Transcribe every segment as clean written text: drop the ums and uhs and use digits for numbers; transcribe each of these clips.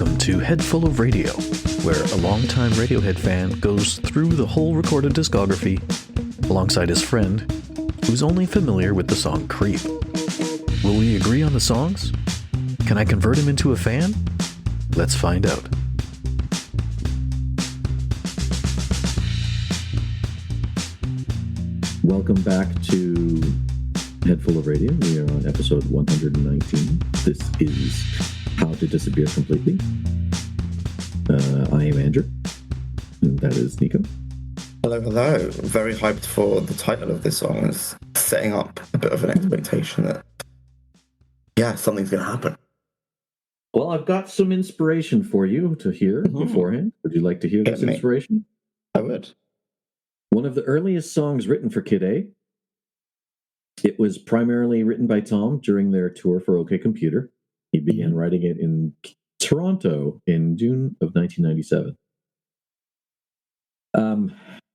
Welcome to Head Full of Radio, where a longtime Radiohead fan goes through the whole recorded discography alongside his friend, who's only familiar with the song Creep. Will we agree on the songs? Can I convert him into a fan? Let's find out. Welcome back to Head Full of Radio. We are on episode 119. This is How to Disappear Completely. I am Andrew, and that is Nico. Hello, hello. Very hyped for the title of this song. It's setting up a bit of an expectation that, something's going to happen. Well, I've got some inspiration for you to hear beforehand. Would you like to hear this inspiration? I would. One of the earliest songs written for Kid A. It was primarily written by Tom during their tour for OK Computer. He began writing it in Toronto in June of 1997.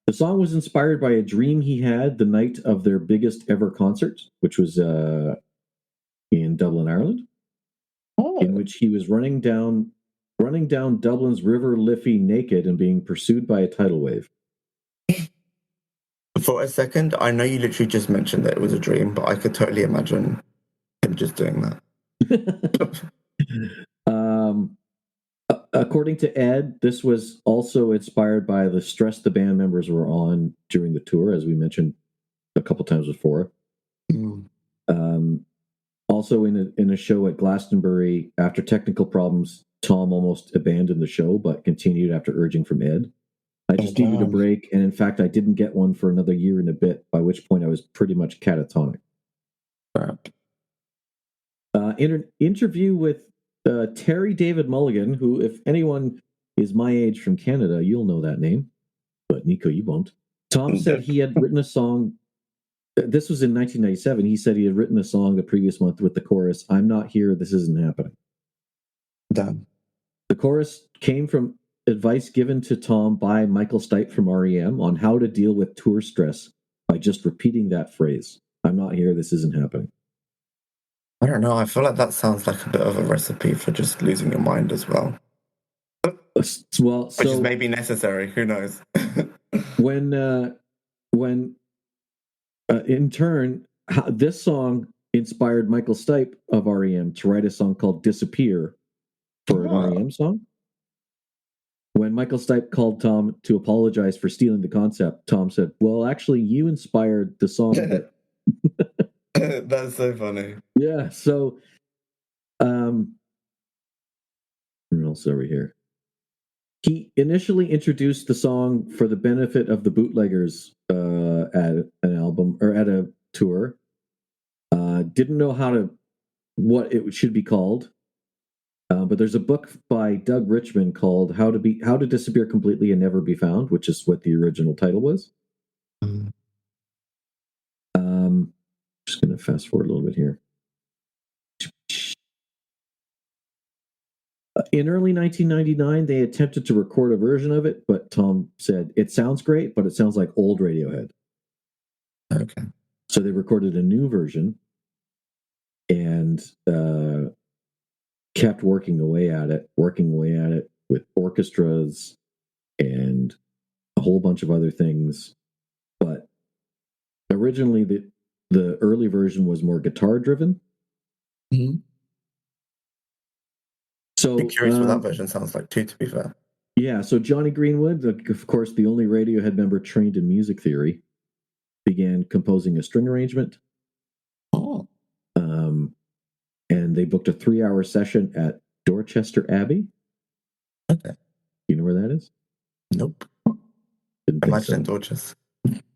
The song was inspired by a dream he had the night of their biggest ever concert, which was in Dublin, Ireland, in which he was running down Dublin's River Liffey naked and being pursued by a tidal wave. For a second, I know you literally just mentioned that it was a dream, but I could totally imagine him just doing that. According to Ed, this was also inspired by the stress the band members were on during the tour, as we mentioned a couple times before. Also, in a show at Glastonbury, after technical problems, Tom almost abandoned the show, but continued after urging from Ed. I just needed a break, and in fact, I didn't get one for another year and a bit, by which point I was pretty much catatonic. In an interview with Terry David Mulligan, who, if anyone is my age from Canada, you'll know that name, but Nico, you won't. Tom said he had written a song. This was in 1997. He said he had written a song the previous month with the chorus, "I'm not here, this isn't happening." Damn. The chorus came from advice given to Tom by Michael Stipe from REM on how to deal with tour stress by just repeating that phrase. "I'm not here, this isn't happening." I don't know. I feel like that sounds like a bit of a recipe for just losing your mind as well. Which is maybe necessary. Who knows? when in turn, this song inspired Michael Stipe of REM to write a song called "Disappear" for an REM song. When Michael Stipe called Tom to apologize for stealing the concept, Tom said, "Well, actually, you inspired the song." That's so funny. Yeah, so what else over here? He initially introduced the song for the benefit of the bootleggers at an album or at a tour. Didn't know what it should be called. But there's a book by Doug Richmond called How to Disappear Completely and Never Be Found, which is what the original title was. Just going to fast forward a little bit here. In early 1999, they attempted to record a version of it, but Tom said, "It sounds great, but it sounds like old Radiohead." Okay. So they recorded a new version and kept working away at it with orchestras and a whole bunch of other things. But originally, the early version was more guitar driven. So I'm curious what that version sounds like too, to be fair. Yeah, so Johnny Greenwood, of course, the only Radiohead member trained in music theory, began composing a string arrangement. And they booked a 3-hour session at Dorchester Abbey. Okay. You know where that is? Nope. Imagine in Dorchester.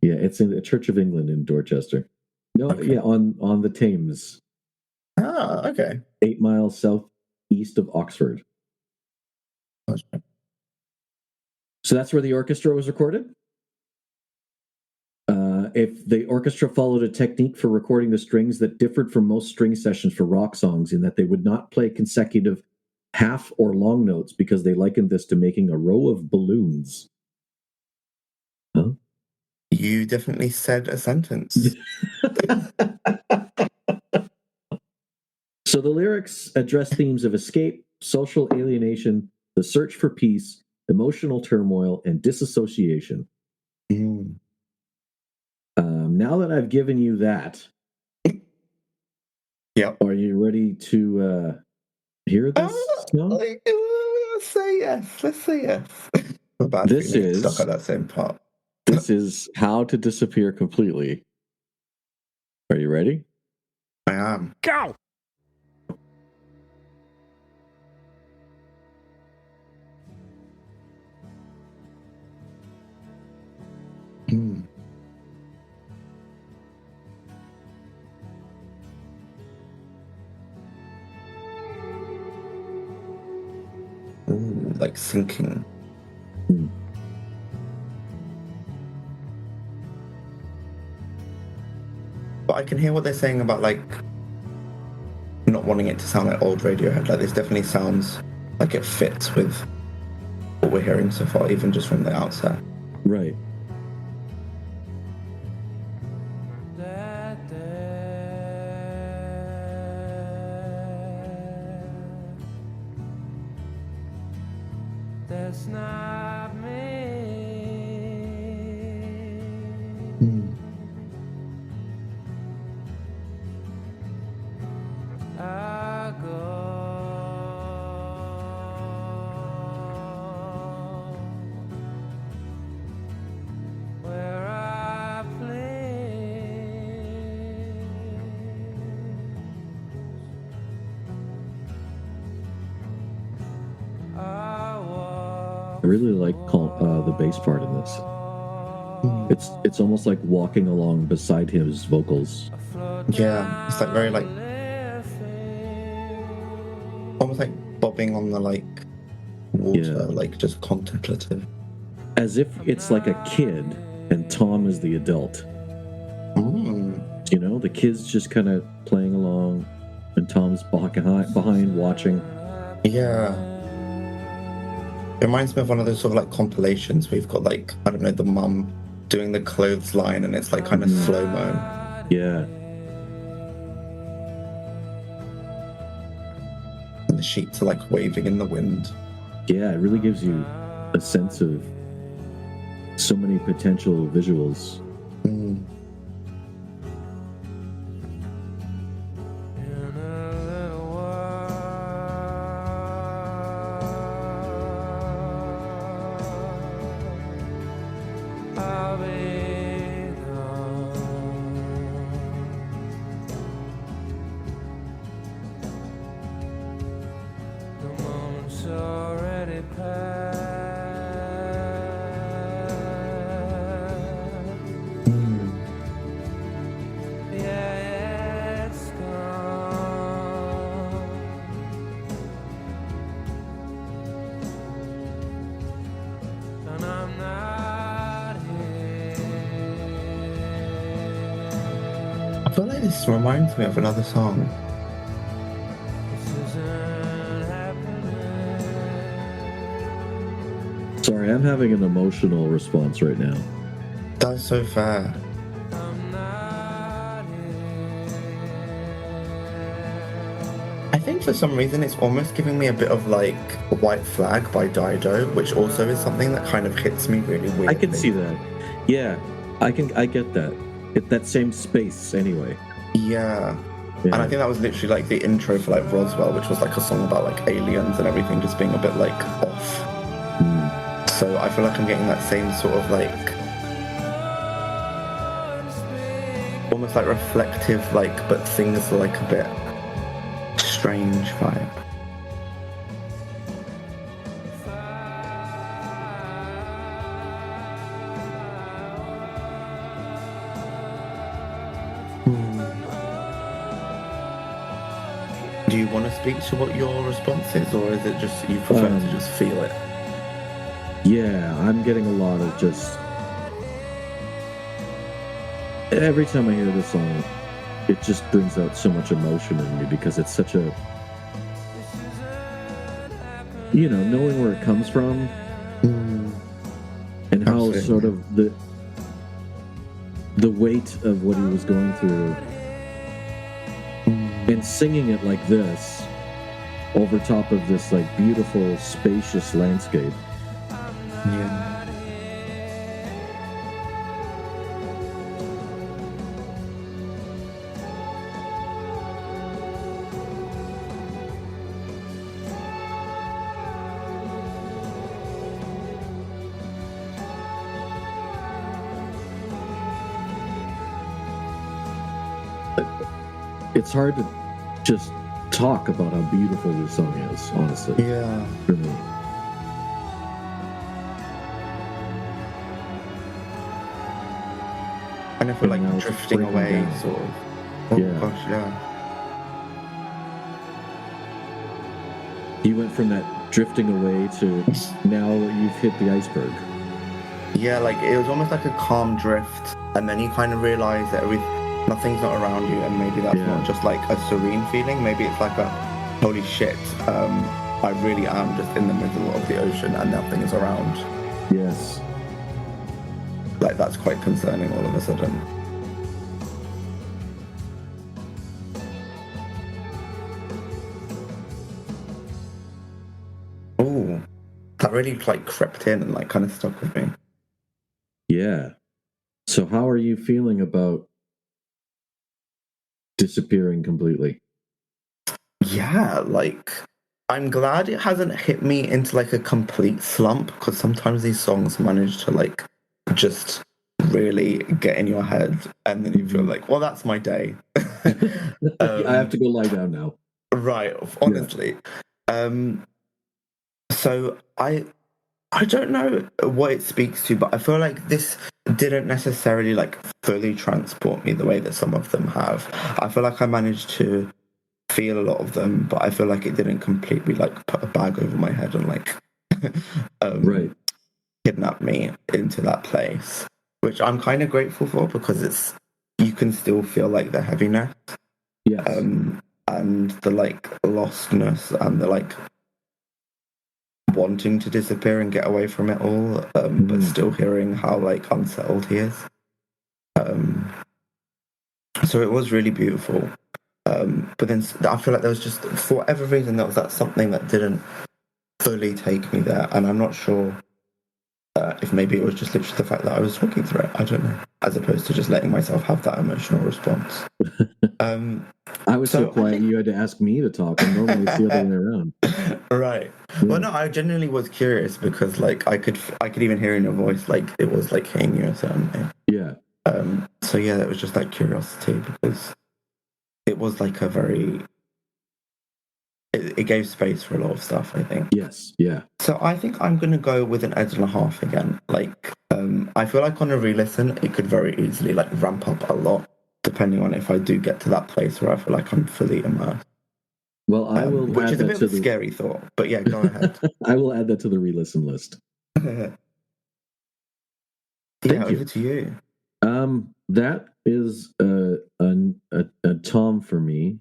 Yeah, it's in the Church of England in Dorchester. No, okay. Yeah, on the Thames. Okay. 8 miles southeast of Oxford. Okay. So that's where the orchestra was recorded. If the orchestra followed a technique for recording the strings that differed from most string sessions for rock songs in that they would not play consecutive half or long notes because they likened this to making a row of balloons. Huh? You definitely said a sentence. So the lyrics address themes of escape, social alienation, the search for peace, emotional turmoil, and disassociation. Mm. Now that I've given you that, are you ready to hear this song? Let's say yes. Let's say yes. This is stuck at that same part. This is How to Disappear Completely. Are you ready? I am. Go! Mm. Ooh, like sinking. Mm. But I can hear what they're saying about like not wanting it to sound like old Radiohead. Like this definitely sounds like it fits with what we're hearing so far, even just from the outset. Right. That's not me. I go where I please. I really like the bass part in this. It's almost like walking along beside his vocals. Yeah, it's like very like almost like bobbing on the like water, like just contemplative. As if it's like a kid and Tom is the adult. You know, the kid's just kind of playing along and Tom's behind watching. Yeah. It reminds me of one of those sort of like compilations where you've got like, I don't know, the mum doing the clothesline and it's like kind of slow-mo. Yeah. And the sheets are like waving in the wind. Yeah, it really gives you a sense of so many potential visuals. Mm. I feel like this reminds me of another song. Sorry, I'm having an emotional response right now. That's so fair. I think for some reason it's almost giving me a bit of like a White Flag by Dido, which also is something that kind of hits me really weirdly. I can see that. Yeah, I get that. That same space anyway. Yeah. And I think that was literally like the intro for like Roswell, which was like a song about like aliens and everything just being a bit like off. So I feel like I'm getting that same sort of like almost like reflective, like, but things are like a bit strange vibe. Do you want to speak to what your response is, or is it just you prefer to just feel it? Yeah, I'm getting a lot of just... Every time I hear this song, it just brings out so much emotion in me because it's such a... You know, knowing where it comes from and how Absolutely. sort of the weight of what he was going through and singing it like this over top of this like beautiful, spacious landscape. Yeah. It's hard to just talk about how beautiful this song is, honestly, Yeah. for me. And if we're And now like it's drifting breaking away, down. sort of. Oh Yeah. gosh, yeah. You went from that drifting away to now you've hit the iceberg. Yeah, like it was almost like a calm drift, and then you kind of realize that nothing's not around you, and maybe that's Yeah. not just like a serene feeling. Maybe it's like a holy shit, I really am just in the middle of the ocean and nothing is around. Yes. Like that's quite concerning all of a sudden. Oh, that really like crept in and like kind of stuck with me. Yeah. So how are you feeling about disappearing completely? Yeah, like I'm glad it hasn't hit me into like a complete slump, because sometimes these songs manage to like just really get in your head and then you feel like, well, that's my day. I have to go lie down now. Right, honestly. So I don't know what it speaks to, but I feel like this didn't necessarily like fully transport me the way that some of them have. I feel like I managed to feel a lot of them, but I feel like it didn't completely like put a bag over my head and like Right. kidnap me into that place, which I'm kind of grateful for, because you can still feel like the heaviness, Yes. and the like lostness and the like wanting to disappear and get away from it all, but still hearing how like unsettled he is. So it was really beautiful. But then I feel like there was just, for whatever reason, there was that something that didn't fully take me there, and I'm not sure if maybe it was just literally the fact that I was talking through it. I don't know, as opposed to just letting myself have that emotional response. I was so so quiet I think- you had to ask me to talk, and normally it's the other way around. Right. Well, no, I genuinely was curious, because like I could even hear in your voice like it was like hitting you a certain way. Yeah. So yeah, it was just like curiosity, because it was like a very it gave space for a lot of stuff, I think. Yes. Yeah. So I think I'm gonna go with an 8.5 again. Like, I feel like on a re-listen, it could very easily like ramp up a lot, depending on if I do get to that place where I feel like I'm fully immersed. Well, I will Which add is a that bit to of a the scary thought, but yeah, go ahead. I will add that to the re-listen list. Yeah, Thank you. over to you. That is a Tom for me.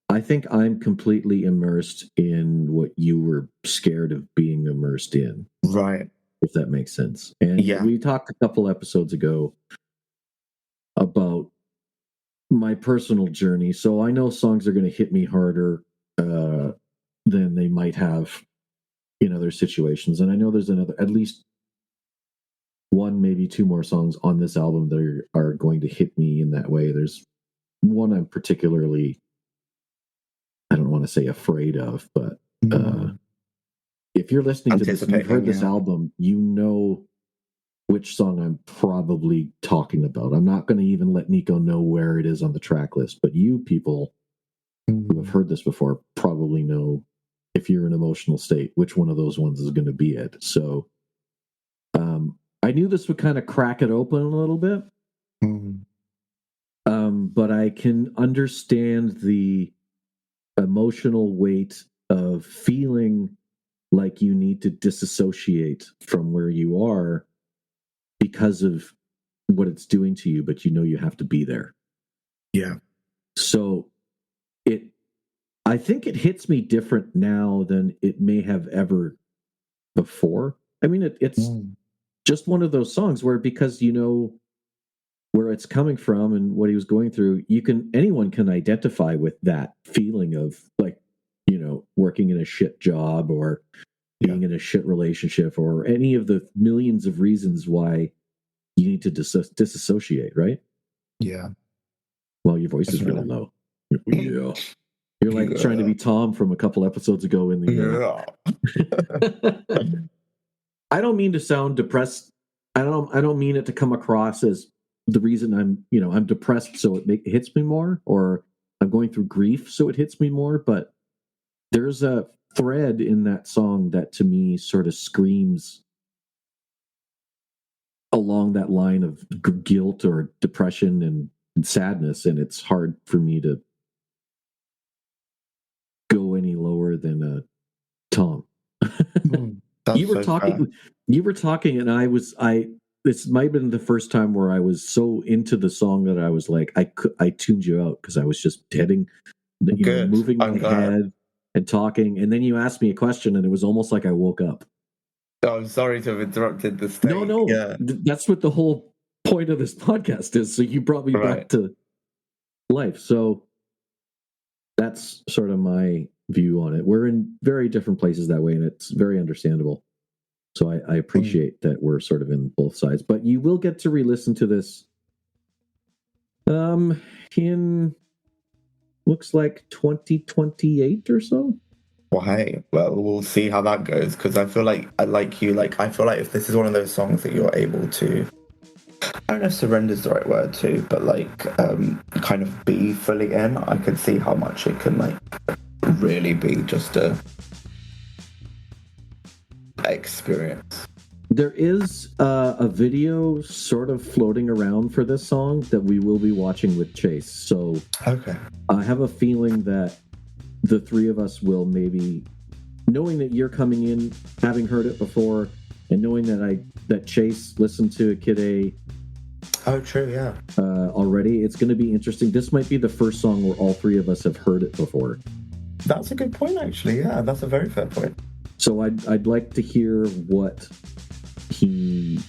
I think I'm completely immersed in what you were scared of being immersed in, Right. if that makes sense. And Yeah. we talked a couple episodes ago about my personal journey. So I know songs are going to hit me harder than they might have in other situations. And I know there's at least one, maybe two more songs on this album that are going to hit me in that way. There's one I'm particularly, I don't want to say afraid of, but if you're listening to this and you've heard this album, you know which song I'm probably talking about. I'm not going to even let Nico know where it is on the track list, but you people who have heard this before probably know, if you're in an emotional state, which one of those ones is going to be it. So I knew this would kind of crack it open a little bit. But I can understand the emotional weight of feeling like you need to disassociate from where you are because of what it's doing to you, but you know you have to be there. Yeah. So I think it hits me different now than it may have ever before. I mean, it's just one of those songs where, because you know where it's coming from and what he was going through, anyone can identify with that feeling of like, working in a shit job or being in a shit relationship or any of the millions of reasons why you need to disassociate, right? Yeah. Well, your voice is real low. Yeah. You're like trying to be Tom from a couple episodes ago in the I don't mean to sound depressed. I don't mean it to come across as the reason I'm depressed so it hits me more, or I'm going through grief so it hits me more, but there's a thread in that song that to me sort of screams along that line of guilt or depression and sadness, and it's hard for me to go any lower than Tom. You were talking, and this might have been the first time where I was so into the song that I was like, I tuned you out because I was just moving my head and talking, and then you asked me a question, and it was almost like I woke up. Oh, I'm sorry to have interrupted the state. No, yeah. That's what the whole point of this podcast is. So you brought me back to life. So that's sort of my view on it. We're in very different places that way, and it's very understandable. So I appreciate that we're sort of in both sides. But you will get to re-listen to this in looks like 2028 or so. Well, hey, we'll see how that goes, because I feel like I feel like if this is one of those songs that you're able to, I don't know if surrender is the right word too, but like kind of be fully in, I could see how much it can like really be just a experience. There is a video sort of floating around for this song that we will be watching with Chase. So okay, I have a feeling that the three of us will, maybe knowing that you're coming in, having heard it before, and knowing that Chase listened to Kid A. Oh, true, yeah. Already, it's going to be interesting. This might be the first song where all three of us have heard it before. That's a good point, actually. Yeah, that's a very fair point. So I'd like to hear what he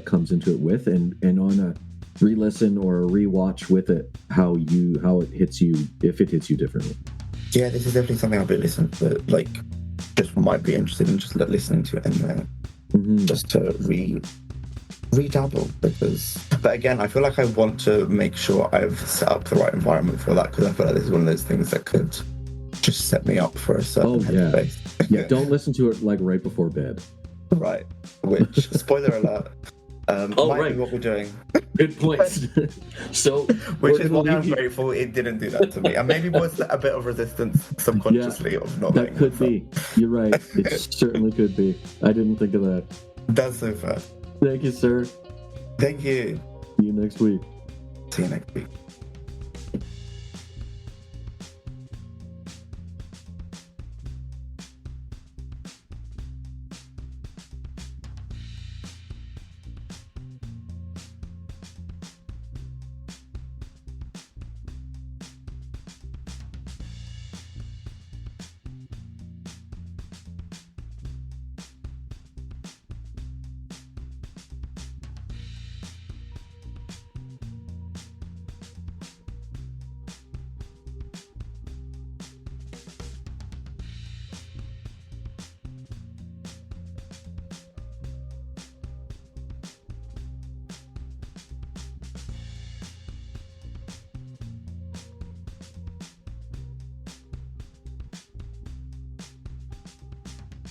comes into it with, and on a re-listen or a re-watch with it, how it hits you, if it hits you differently. Yeah, this is definitely something I'll be listening to. Like, just might be interested in just listening to it anyway, just to redouble. But again, I feel like I want to make sure I've set up the right environment for that, because I feel like this is one of those things that could just set me up for a certain headspace. Yeah, don't listen to it like right before bed. Right. Which, spoiler alert, might be what we're doing. Good points. So, which is why I'm grateful it didn't do that to me. And maybe was a bit of resistance subconsciously of not letting that could be. You're right. It certainly could be. I didn't think of that. That's so fair. Thank you, sir. Thank you. See you next week. See you next week.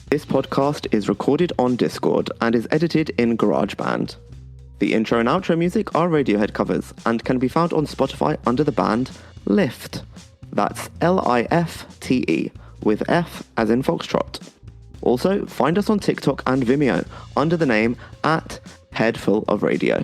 This podcast is recorded on Discord and is edited in GarageBand. The intro and outro music are Radiohead covers and can be found on Spotify under the band Lift. That's Lifte, with F as in Foxtrot. Also, find us on TikTok and Vimeo under the name @Headful of Radio.